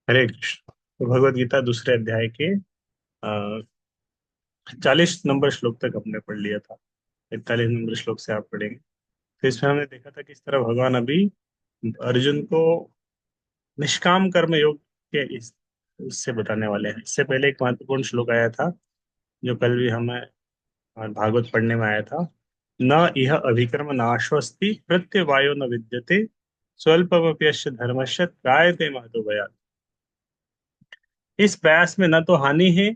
हरे कृष्ण। तो भगवत गीता दूसरे अध्याय के 40 नंबर श्लोक तक हमने पढ़ लिया था। 41 नंबर श्लोक से आप पढ़ेंगे। तो इसमें हमने देखा था कि इस तरह भगवान अभी अर्जुन को निष्काम कर्म योग के उससे बताने वाले हैं। इससे पहले एक महत्वपूर्ण श्लोक आया था जो कल भी हमें भागवत पढ़ने में आया था। न इह अभिकर्म नाश्वस्ति प्रत्यवायो न विद्यते स्वल्पमप्यस्य धर्मस्य त्रायते महतो भयात्। इस प्रयास में न तो हानि है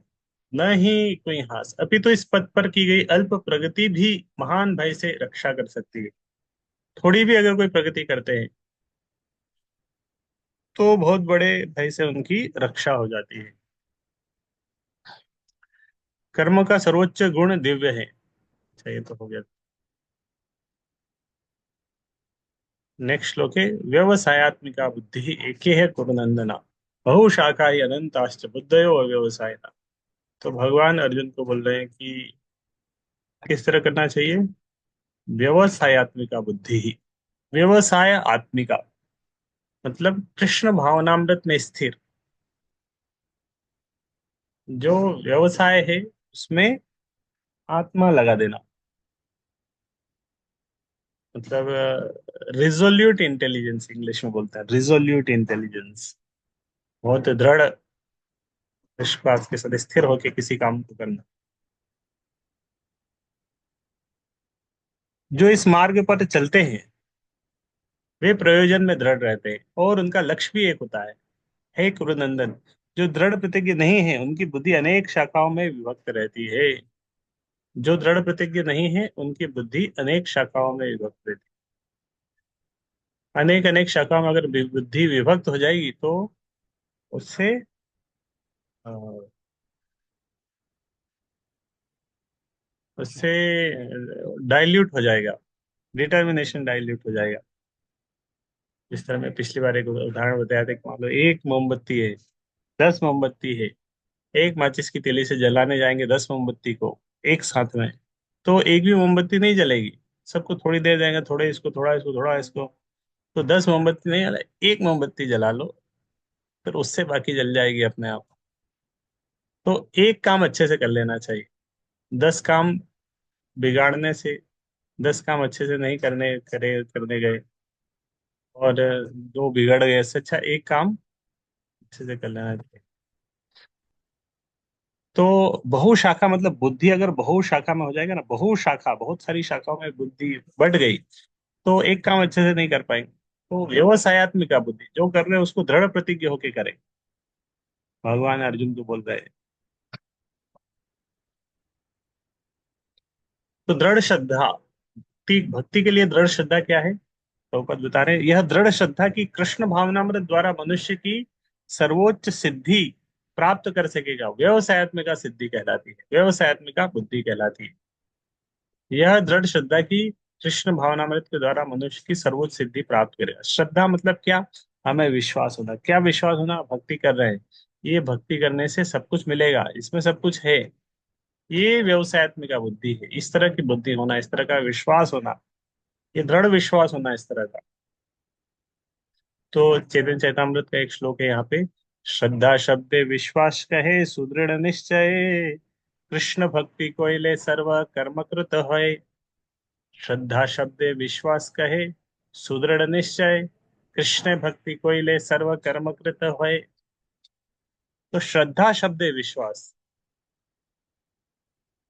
न ही कोई हास, अपितु इस पद पर की गई अल्प प्रगति भी महान भय से रक्षा कर सकती है। थोड़ी भी अगर कोई प्रगति करते हैं तो बहुत बड़े भय से उनकी रक्षा हो जाती है। कर्म का सर्वोच्च गुण दिव्य है। अच्छा, ये तो हो गया। नेक्स्ट श्लोक है व्यवसायत्मिका बुद्धि एके है कुरुनंदना बहुशाखा ही अनंताश्च बुद्धयो अव्यवसाय। तो भगवान अर्जुन को बोल रहे हैं कि किस तरह करना चाहिए। व्यवसायत्मिका बुद्धि ही, व्यवसाय आत्मिका मतलब कृष्ण भावनामृत में स्थिर जो व्यवसाय है उसमें आत्मा लगा देना। मतलब रिजोल्यूट इंटेलिजेंस इंग्लिश में बोलते हैं, रिजोल्यूट इंटेलिजेंस। बहुत दृढ़ विश्वास के साथ स्थिर होकर किसी काम को करना। जो इस मार्ग पर चलते हैं वे प्रयोजन में दृढ़ रहते हैं और उनका लक्ष्य भी एक होता है। हे कुरुनंदन, जो दृढ़ प्रतिज्ञ नहीं है उनकी बुद्धि अनेक शाखाओं में विभक्त रहती है। जो दृढ़ प्रतिज्ञ नहीं है उनकी बुद्धि अनेक शाखाओं में विभक्त रहती है। अनेक अनेक शाखाओं में अगर बुद्धि विभक्त हो जाएगी तो उससे अ, उससे डाइल्यूट हो जाएगा, डिटर्मिनेशन डाइल्यूट हो जाएगा। जिस तरह मैं पिछली बार एक उदाहरण बताया था कि मान लो एक मोमबत्ती है, 10 मोमबत्ती है। एक माचिस की तीली से जलाने जाएंगे 10 मोमबत्ती को एक साथ में, तो एक भी मोमबत्ती नहीं जलेगी। सबको थोड़ी देर जाएगा, थोड़े इसको, थोड़ा इसको, थोड़ा इसको। तो 10 मोमबत्ती नहीं जला, एक मोमबत्ती जला लो, फिर उससे बाकी जल जाएगी अपने आप। तो एक काम अच्छे से कर लेना चाहिए। 10 काम बिगाड़ने से, 10 काम अच्छे से नहीं करने गए और दो बिगड़ गए, इससे अच्छा एक काम अच्छे से कर लेना चाहिए। तो बहुशाखा मतलब बुद्धि अगर बहुशाखा में हो जाएगा ना, बहुशाखा बहुत सारी शाखाओं में बुद्धि बढ़ गई तो एक काम अच्छे से नहीं कर पाएंगे। तो व्यवसायत्मिका बुद्धि जो कर रहे हैं उसको दृढ़ प्रतिज्ञ होके करें, भगवान अर्जुन को बोल रहे हैं। तो दृढ़ श्रद्धा, भक्ति भक्ति के लिए दृढ़ श्रद्धा क्या है। तो पद बता रहे हैं, यह दृढ़ श्रद्धा की कृष्ण भावनामृत द्वारा मनुष्य की सर्वोच्च सिद्धि प्राप्त कर सकेगा, व्यवसायत्मिका सिद्धि कहलाती है, व्यवसायत्मिका बुद्धि कहलाती है। यह दृढ़ श्रद्धा की कृष्ण भावनामृत के द्वारा मनुष्य की सर्वोच्च सिद्धि प्राप्त करेगा। श्रद्धा मतलब क्या, हमें विश्वास होना। क्या विश्वास होना, भक्ति कर रहे हैं, ये भक्ति करने से सब कुछ मिलेगा, इसमें सब कुछ है। ये व्यवसायत्मिका बुद्धि है। इस तरह की बुद्धि होना, इस तरह का विश्वास होना, ये दृढ़ विश्वास होना इस तरह का। तो चैतन्य चैतामृत का एक श्लोक है यहाँ पे, श्रद्धा शब्द विश्वास कहे सुदृढ़ निश्चय कृष्ण भक्ति कोइले सर्व कर्म कृत है। श्रद्धा शब्द विश्वास कहे सुदृढ़ निश्चय कृष्ण भक्ति कोइले सर्व कर्म कृत है। तो श्रद्धा शब्द विश्वास,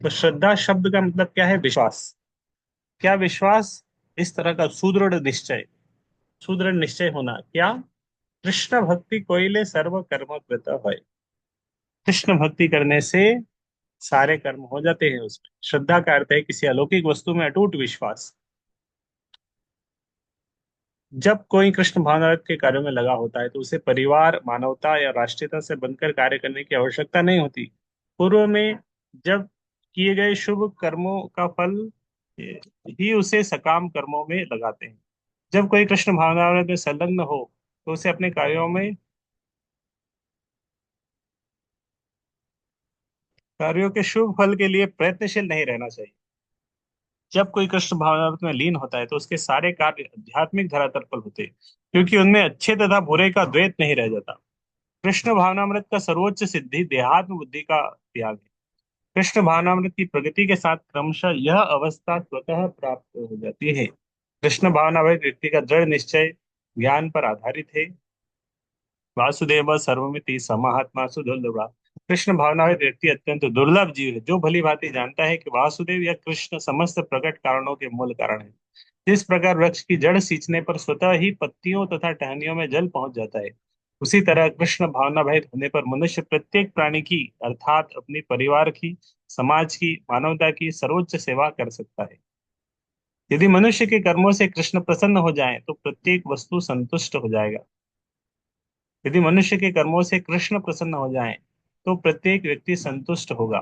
तो श्रद्धा शब्द का मतलब क्या है, विश्वास। क्या विश्वास, इस तरह का सुदृढ़ निश्चय, सुदृढ़ निश्चय होना क्या, कृष्ण भक्ति कोइले सर्व कर्म कृत है। कृष्ण भक्ति करने से सारे कर्म हो जाते हैं उसमें। श्रद्धा का अर्थ है किसी अलौकिक वस्तु में अटूट विश्वास। जब कोई कृष्ण भावनामृत के कार्यों में लगा होता है तो उसे परिवार, मानवता या राष्ट्रीयता से बनकर कार्य करने की आवश्यकता नहीं होती। पूर्व में जब किए गए शुभ कर्मों का फल ही उसे सकाम कर्मों में लगाते हैं। जब कोई कृष्ण भावनामृत में संलग्न हो तो उसे अपने कार्यों के शुभ फल के लिए प्रयत्नशील नहीं रहना चाहिए। जब कोई कृष्ण भावनामृत में लीन होता है तो उसके सारे कार्य आध्यात्मिक धरातल पर होते हैं, क्योंकि उनमें अच्छे तथा बुरे का द्वैत नहीं रह जाता। कृष्ण भावनामृत का सर्वोच्च सिद्धि देहात्म बुद्धि का त्याग है। कृष्ण भावनामृत की प्रगति के साथ क्रमशः यह अवस्था स्वतः प्राप्त हो जाती है। कृष्ण भावनामृत व्यक्ति का दृढ़ निश्चय ज्ञान पर आधारित है। वासुदेव सर्वमिति समात्मा सुदुर्लभा। कृष्ण भावनामृत व्यक्ति अत्यंत दुर्लभ जीव है जो भली भांति जानता है कि वासुदेव या कृष्ण समस्त प्रकट कारणों के मूल कारण है। जिस प्रकार वृक्ष की जड़ सींचने पर स्वतः ही पत्तियों तथा टहनियों में जल पहुंच जाता है, उसी तरह कृष्ण भावना भरित होने पर मनुष्य प्रत्येक प्राणी की अर्थात अपनी परिवार की, समाज की, मानवता की सर्वोच्च सेवा कर सकता है। यदि मनुष्य के कर्मों से कृष्ण प्रसन्न हो जाए तो प्रत्येक वस्तु संतुष्ट हो जाएगा। यदि मनुष्य के कर्मों से कृष्ण प्रसन्न हो जाए तो प्रत्येक व्यक्ति संतुष्ट होगा।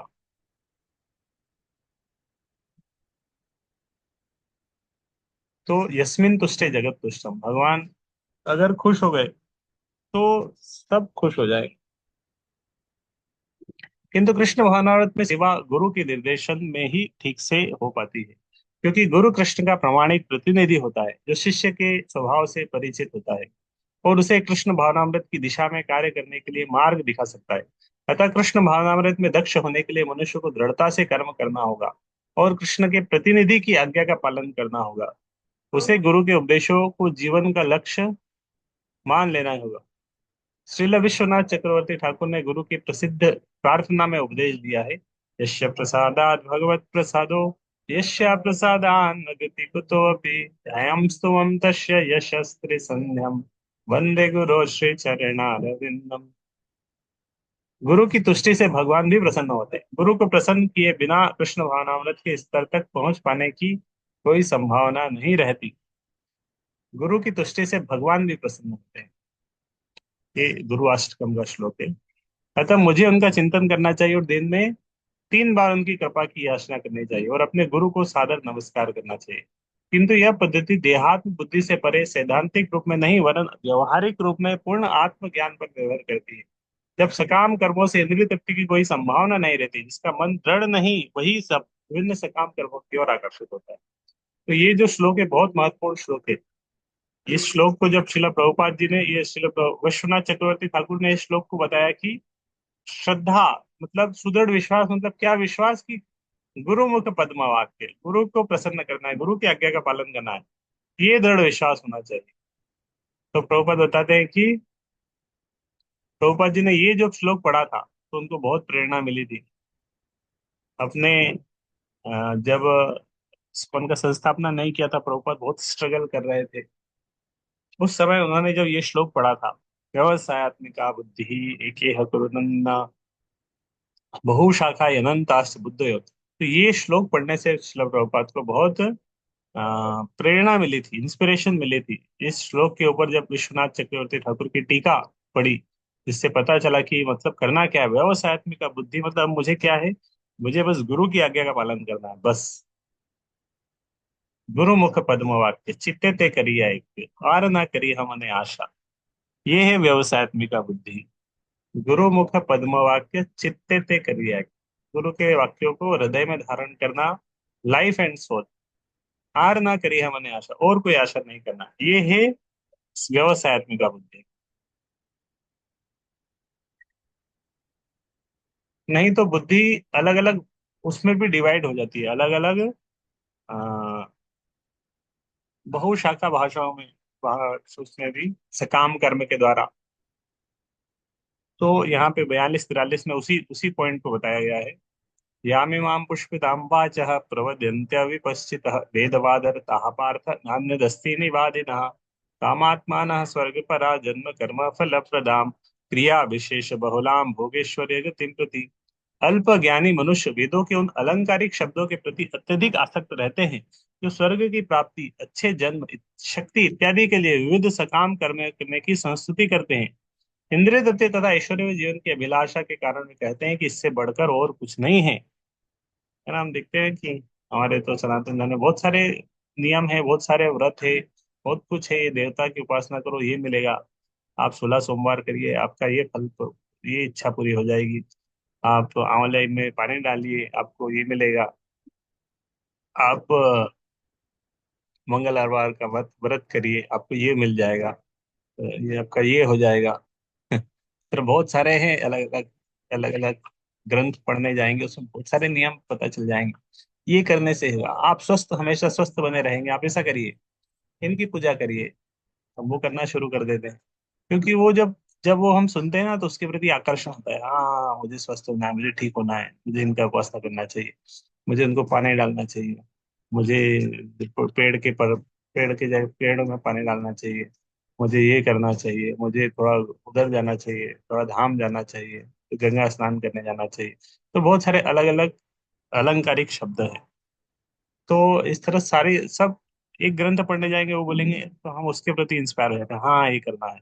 तो यस्मिन तुष्टे जगत तुष्टम, भगवान अगर खुश हो गए तो सब खुश हो जाए। किंतु कृष्ण भावनामृत में सेवा गुरु के निर्देशन में ही ठीक से हो पाती है, क्योंकि गुरु कृष्ण का प्रामाणिक प्रतिनिधि होता है जो शिष्य के स्वभाव से परिचित होता है और उसे कृष्ण भावनामृत की दिशा में कार्य करने के लिए मार्ग दिखा सकता है। अतः कृष्ण भावनामृत में दक्ष होने के लिए मनुष्य को दृढ़ता से कर्म करना होगा और कृष्ण के प्रतिनिधि की आज्ञा का पालन करना होगा। उसे गुरु के उपदेशों को जीवन का लक्ष्य मान लेना होगा। श्रील विश्वनाथ चक्रवर्ती ठाकुर ने गुरु की प्रसिद्ध प्रार्थना में उपदेश दिया है, यस्य प्रसादात् भगवत प्रसादो, यस्य प्रसादान् न गति कुतोऽपि, ध्यायं स्तुवं तस्य यशस्त्र संध्यम, वंदे गुरो श्री चरणारविंदम। गुरु की तुष्टि से भगवान भी प्रसन्न होते हैं। गुरु को प्रसन्न किए बिना कृष्ण भावनामृत के स्तर तक पहुंच पाने की कोई संभावना नहीं रहती। गुरु की तुष्टि से भगवान भी प्रसन्न होते हैं। ये गुरुअष्टकम का श्लोक है। अतः मुझे उनका चिंतन करना चाहिए और दिन में 3 बार उनकी कृपा की याचना करनी चाहिए और अपने गुरु को सादर नमस्कार करना चाहिए। किंतु यह पद्धति देहात्म बुद्धि से परे सैद्धांतिक रूप में नहीं वरन व्यवहारिक रूप में पूर्ण आत्मज्ञान पर निर्भर करती है। जब सकाम कर्मों से इंद्रिय तृप्ति की कोई संभावना नहीं रहती, जिसका मन दृढ़ नहीं, वही सब विभिन्न सकाम कर्मों की ओर आकर्षित होता है। तो ये जो श्लोक है बहुत महत्वपूर्ण श्लोक है। इस श्लोक को जब शिला प्रभुपाद जी ने, ये विश्वनाथ चक्रवर्ती ठाकुर ने इस श्लोक को बताया कि श्रद्धा मतलब सुदृढ़ विश्वास, मतलब क्या विश्वास की गुरु मुख पद्म वाक्य, गुरु को प्रसन्न करना है, गुरु की आज्ञा का पालन करना है, ये दृढ़ विश्वास होना चाहिए। तो प्रभुपाद बताते हैं कि प्रभुपाद जी ने ये जो श्लोक पढ़ा था तो उनको बहुत प्रेरणा मिली थी। अपने जब स्पन का संस्थापना नहीं किया था, प्रभुपाद बहुत स्ट्रगल कर रहे थे। उस समय उन्होंने जब ये श्लोक पढ़ा था, व्यवसायत्मिका बुद्धि एकेह कुरुनंदना बहुशाखा अनंताश्च बुद्धयो, तो ये श्लोक पढ़ने से श्रील प्रभुपाद को बहुत प्रेरणा मिली थी, इंस्पिरेशन मिली थी। इस श्लोक के ऊपर जब विश्वनाथ चक्रवर्ती ठाकुर की टीका पढ़ी, जिससे पता चला कि मतलब करना क्या है, व्यवसायत्मिका बुद्धि मतलब मुझे क्या है, मुझे बस गुरु की आज्ञा का पालन करना है बस। गुरु मुख पद्म वाक्य चित्ते ते करिया एक, और ना करी हमने आशा, ये है व्यवसायत्मिका बुद्धि। गुरु मुख पद्म वाक्य चित्ते ते करिया, गुरु के वाक्यों को हृदय में धारण करना, लाइफ एंड सोल। हार ना करी हमने आशा, और कोई आशा नहीं करना, ये है व्यवसायत्मिका बुद्धि। नहीं तो बुद्धि अलग अलग उसमें भी डिवाइड हो जाती है, अलग अलग बहुशाखा भाषाओं में, उसमें भी सकाम कर्म के द्वारा। तो यहाँ पे 42-43 में उसी उसी पॉइंट को बताया गया है। यामिमां पुष्पिताम्बाचः प्रवदन्त्य विपश्चितः वेदवादरताः पार्थ नान्यदस्ति निवादिनः कामात्मानः स्वर्गपरा जन्म कर्म फलप्रदां क्रिया विशेष बहुलां भोगेश्वर्य गतिं प्रति। अल्प ज्ञानी मनुष्य वेदों के उन अलंकारिक शब्दों के प्रति अत्यधिक आसक्त रहते हैं जो स्वर्ग की प्राप्ति, अच्छे जन्म, शक्ति इत्यादि के लिए विविध सकाम कर्म करने की संस्तुति करते हैं। इंद्रिय तृप्ति तथा ऐश्वर्य जीवन की अभिलाषा के कारण वे कहते हैं कि इससे बढ़कर और कुछ नहीं है। है ना, हम देखते हैं कि हमारे तो सनातन धर्म में बहुत सारे नियम है, बहुत सारे व्रत है, बहुत कुछ है। ये देवता की उपासना करो ये मिलेगा, आप 16 सोमवार करिए आपका ये फल, ये इच्छा पूरी हो जाएगी। आप आंवले में पानी डालिए आपको ये मिलेगा। आप मंगलवार का व्रत व्रत करिए आपको ये मिल जाएगा। ये आपका ये हो जाएगा। शास्त्र बहुत सारे हैं, अलग अलग ग्रंथ पढ़ने जाएंगे, उसमें बहुत सारे नियम पता चल जाएंगे। ये करने से होगा, आप स्वस्थ, हमेशा स्वस्थ बने रहेंगे। आप ऐसा करिए, इनकी पूजा करिए। हम वो करना शुरू कर देते हैं, क्योंकि वो जब जब वो हम सुनते हैं ना, तो उसके प्रति आकर्षण होता है। हाँ, मुझे स्वस्थ होना है, मुझे ठीक होना है, मुझे इनका उपासना करना चाहिए, मुझे उनको पानी डालना चाहिए, मुझे पेड़ के पर पेड़ के जगह पेड़ों में पानी डालना चाहिए, मुझे ये करना चाहिए, मुझे थोड़ा उधर जाना चाहिए, थोड़ा धाम जाना चाहिए, गंगा स्नान करने जाना चाहिए। तो बहुत सारे अलग अलग अलंकारिक शब्द है। तो इस तरह सारे सब एक ग्रंथ पढ़ने जाएंगे, वो बोलेंगे तो हम उसके प्रति इंस्पायर हो जाते हैं, हाँ ये करना है।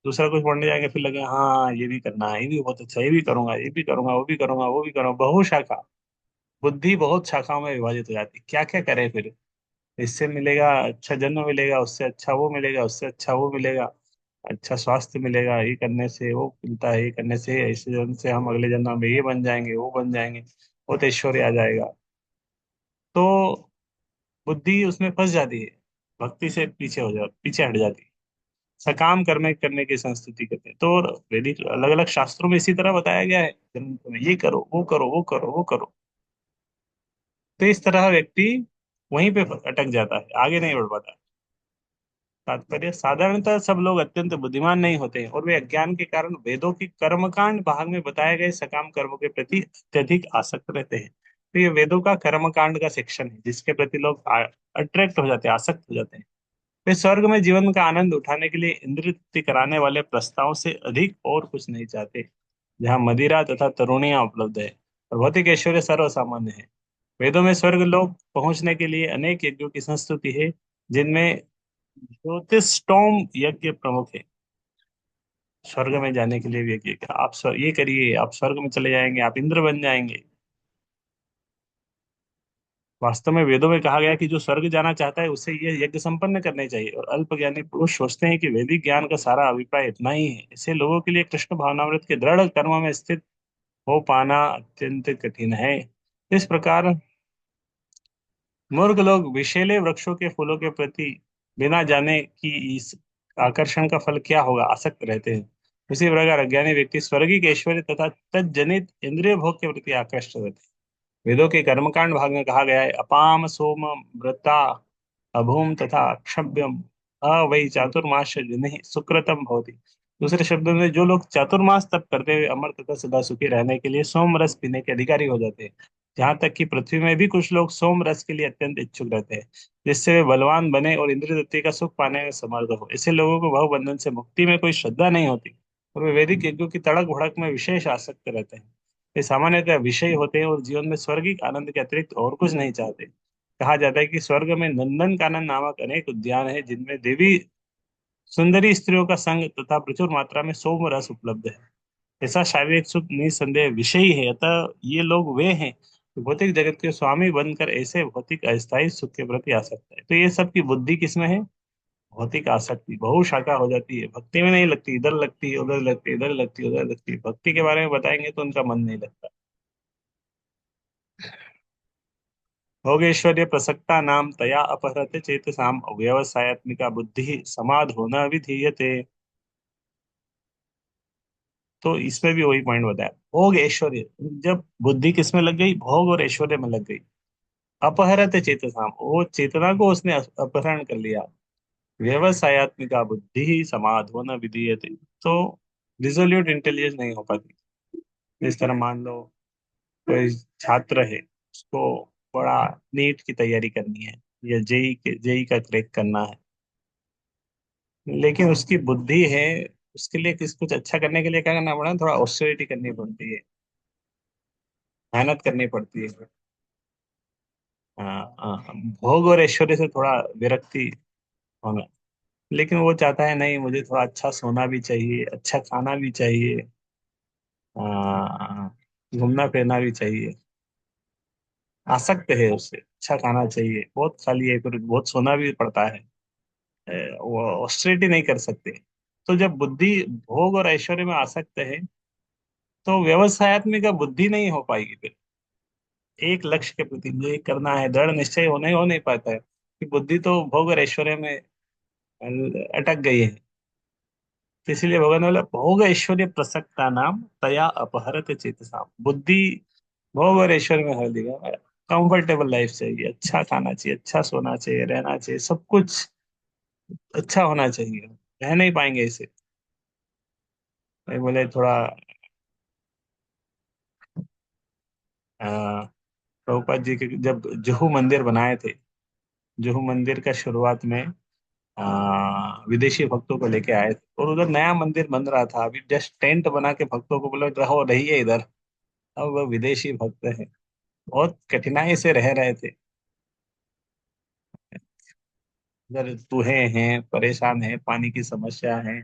दूसरा कुछ पढ़ने जाएंगे, फिर लगे हाँ ये भी करना है, ये भी बहुत अच्छा, ये भी करूंगा, ये भी करूंगा, वो भी करूंगा, वो भी करूंगा। बहुशाखा बुद्धि बहुत शाखाओं में विभाजित हो जाती है, क्या क्या करें फिर। इससे मिलेगा अच्छा जन्म मिलेगा, उससे अच्छा वो मिलेगा, उससे अच्छा वो मिलेगा, अच्छा स्वास्थ्य मिलेगा, ये करने से वो मिलता है, ये करने से ऐसे जन्म से हम अगले जन्म में ये बन जाएंगे, वो बन जाएंगे, बहुत ऐश्वर्य आ जाएगा। तो बुद्धि उसमें फंस जाती है, भक्ति से पीछे हट जाती है, सकाम कर्म करने की संस्तुति करते हैं। तो वैदिक अलग अलग शास्त्रों में इसी तरह बताया गया है, ग्रंथों में, ये करो, वो करो, वो करो, वो करो। तो इस तरह व्यक्ति वहीं पे अटक जाता है, आगे नहीं बढ़ पाता। तात्पर्य, साधारणतः सब लोग अत्यंत बुद्धिमान नहीं होते हैं, और वे अज्ञान के कारण वेदों की कर्मकांड भाग में बताए गए सकाम कर्मों के प्रति अत्यधिक आसक्त रहते हैं। तो ये वेदों का कर्मकांड का सेक्शन है, जिसके प्रति लोग अट्रैक्ट हो जाते हैं, आसक्त हो जाते हैं। वे स्वर्ग में जीवन का आनंद उठाने के लिए इंद्रिय तृप्ति कराने वाले प्रस्तावों से अधिक और कुछ नहीं चाहते, जहाँ मदिरा तथा तरुणियां उपलब्ध है और भौतिक ऐश्वर्य सर्वसामान्य है। वेदों में स्वर्ग लोक पहुंचने के लिए अनेक यज्ञों की संस्तुति है, जिनमें ज्योतिषोम यज्ञ प्रमुख है। स्वर्ग में जाने के लिए भी यज्ञ, आप ये करिए, आप स्वर्ग में चले जाएंगे, आप इंद्र बन जाएंगे। वास्तव में वेदों में कहा गया कि जो स्वर्ग जाना चाहता है उसे ये यज्ञ संपन्न करने चाहिए, और अल्पज्ञानी पुरुष सोचते हैं कि वैदिक ज्ञान का सारा अभिप्राय इतना ही है। ऐसे लोगों के लिए कृष्ण भावनामृत के दृढ़ कर्म में स्थित हो पाना अत्यंत कठिन है। इस प्रकार मूर्ख लोग विषैले वृक्षों के फूलों के प्रति बिना जाने कि इस आकर्षण का फल क्या होगा आसक्त रहते हैं। उसी प्रकार अज्ञानी व्यक्ति स्वर्गीय ऐश्वर्य तथा तज्जनित इंद्रिय भोग के प्रति आकृष्ट रहते हैं। वेदों के कर्मकांड भाग में कहा गया है, अपाम सोम व्रता अभूम तथा क्षभ्यम वही चातुर्मास जिन्हें सुकृतम भवति। दूसरे शब्दों में, जो लोग चातुर्मास तप करते हुए अमर तथा सदा सुखी रहने के लिए सोम रस पीने के अधिकारी हो जाते हैं। यहाँ तक कि पृथ्वी में भी कुछ लोग सोम रस के लिए अत्यंत इच्छुक रहते हैं, जिससे वे बलवान बने और इंद्रिय तृप्ति का सुख पाने में समर्थ हो। ऐसे लोगों को भव बंधन से मुक्ति में कोई श्रद्धा नहीं होती, और वे वैदिक यज्ञों की तड़क भड़क में विशेष आसक्त रहते हैं। वे सामान्यतः विषयी होते हैं और जीवन में स्वर्गिक आनंद के अतिरिक्त और कुछ नहीं चाहते। कहा जाता है कि स्वर्ग में नंदन कानन नामक अनेक उद्यान है, जिनमें देवी सुंदरी स्त्रियों का संग तथा प्रचुर मात्रा में सोम रस उपलब्ध है। ऐसा शारीरिक सुख निसंदेह विषयी है, अतः ये लोग वे हैं जो भौतिक जगत के स्वामी बनकर ऐसे भौतिक अस्थायी सुख के प्रति आसक्त है। तो ये सब की बुद्धि किसमें है? भौतिक आसक्ति बहुशाखा हो जाती है, भक्ति में नहीं लगती, इधर लगती है, उधर लगती है, इधर लगती है, उधर लगती है। भक्ति के बारे में बताएंगे तो उनका मन नहीं लगता। भोगेश्वर्य प्रसक्ता नाम तया अपहरते चेतसाम व्यवसायत्मिका बुद्धि समाधो न विधीयते। तो इसमें भी वही पॉइंट बताया, भोग ऐश्वर्य, जब बुद्धि किसमें लग गई? भोग और ऐश्वर्य में लग गई। अपहरते चेतसाम, वो चेतना को उसने अपहरण कर लिया। व्यवसायत्मिका बुद्धि समाधो न विधीयते, तो रिजोल्यूट इंटेलिजेंस नहीं हो पाती। इस तरह मान लो कोई छात्र है, उसको बड़ा नीट की तैयारी करनी है, या जेई का क्रैक करना है, लेकिन उसकी बुद्धि है, उसके लिए कुछ अच्छा करने के लिए क्या करना पड़ा? थोड़ा ऑस्टेरिटी करनी पड़ती है, मेहनत करनी पड़ती है। हाँ हाँ, भोग और ऐश्वर्य से थोड़ा विरक्ति होना। लेकिन वो चाहता है नहीं, मुझे थोड़ा अच्छा सोना भी चाहिए, अच्छा खाना भी चाहिए, घूमना फिरना भी चाहिए। आसक्त है उससे, अच्छा खाना चाहिए, बहुत खा लिए फिर बहुत सोना भी पड़ता है। वो ऑस्टेरिटी नहीं कर सकते। तो जब बुद्धि भोग और ऐश्वर्य में आसक्त है, तो व्यवसायत्मिक बुद्धि नहीं हो पाएगी फिर। एक लक्ष्य के प्रति मुझे ये करना है, दृढ़ निश्चय होने हो नहीं पाता है, कि बुद्धि तो भोग और ऐश्वर्य में अटक गई है। तो इसीलिए भगवान बोला भोग ऐश्वर्य प्रसक्ता नाम तया अपहरत चेतसा। बुद्धि भोग और ऐश्वर्य में हर दिया। कंफर्टेबल लाइफ चाहिए, अच्छा खाना चाहिए, अच्छा सोना चाहिए, रहना चाहिए, सब कुछ अच्छा होना चाहिए। रह नहीं पाएंगे इसे। भाई बोले थोड़ा अ, प्रभुपाद जी के जब जुहू मंदिर बनाए थे, जुहू मंदिर का शुरुआत में विदेशी भक्तों को लेके आए थे, और उधर नया मंदिर बन रहा था, अभी जस्ट टेंट बना के भक्तों को बोले रहो, रहिए इधर। अब वो विदेशी भक्त हैं, बहुत कठिनाई से रह रहे थे। इधर चूहे हैं, परेशान है, पानी की समस्या है,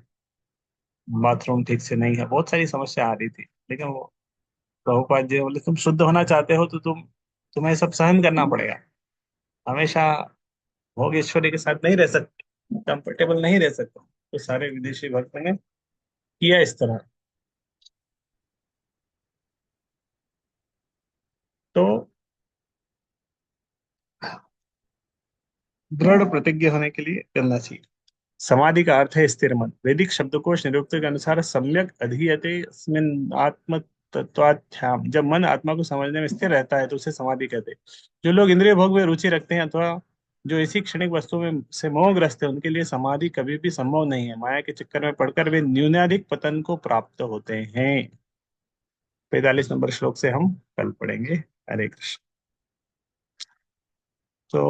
बाथरूम ठीक से नहीं है, बहुत सारी समस्या आ रही थी। लेकिन वो प्रभुपाद जी बोले तुम शुद्ध होना चाहते हो तो तुम्हें सब सहन करना पड़ेगा। हमेशा भोग ऐश्वर्य के साथ नहीं रह सकते, कंफर्टेबल नहीं रह सकते। तो सारे विदेशी भक्त ने किया इस तरह। तो दृढ़ प्रतिज्ञ होने के लिए करना चाहिए। समाधि का अर्थ है स्थिर मन। वैदिक शब्दकोश निरुक्त के अनुसार सम्यक अधीयते अस्मिन् आत्म तत्वाध्याम। जब मन आत्मा को समझने में स्थिर रहता है तो उसे समाधि कहते हैं। जो लोग इंद्रिय भोग में रुचि रखते हैं अथवा जो इसी क्षणिक वस्तु में से मोहग्रस्त है, उनके लिए समाधि कभी भी संभव नहीं है। माया के चक्कर में पड़कर वे न्यूनाधिक पतन को प्राप्त होते हैं। 45 नंबर श्लोक से हम कल पढ़ेंगे। हरे कृष्ण। तो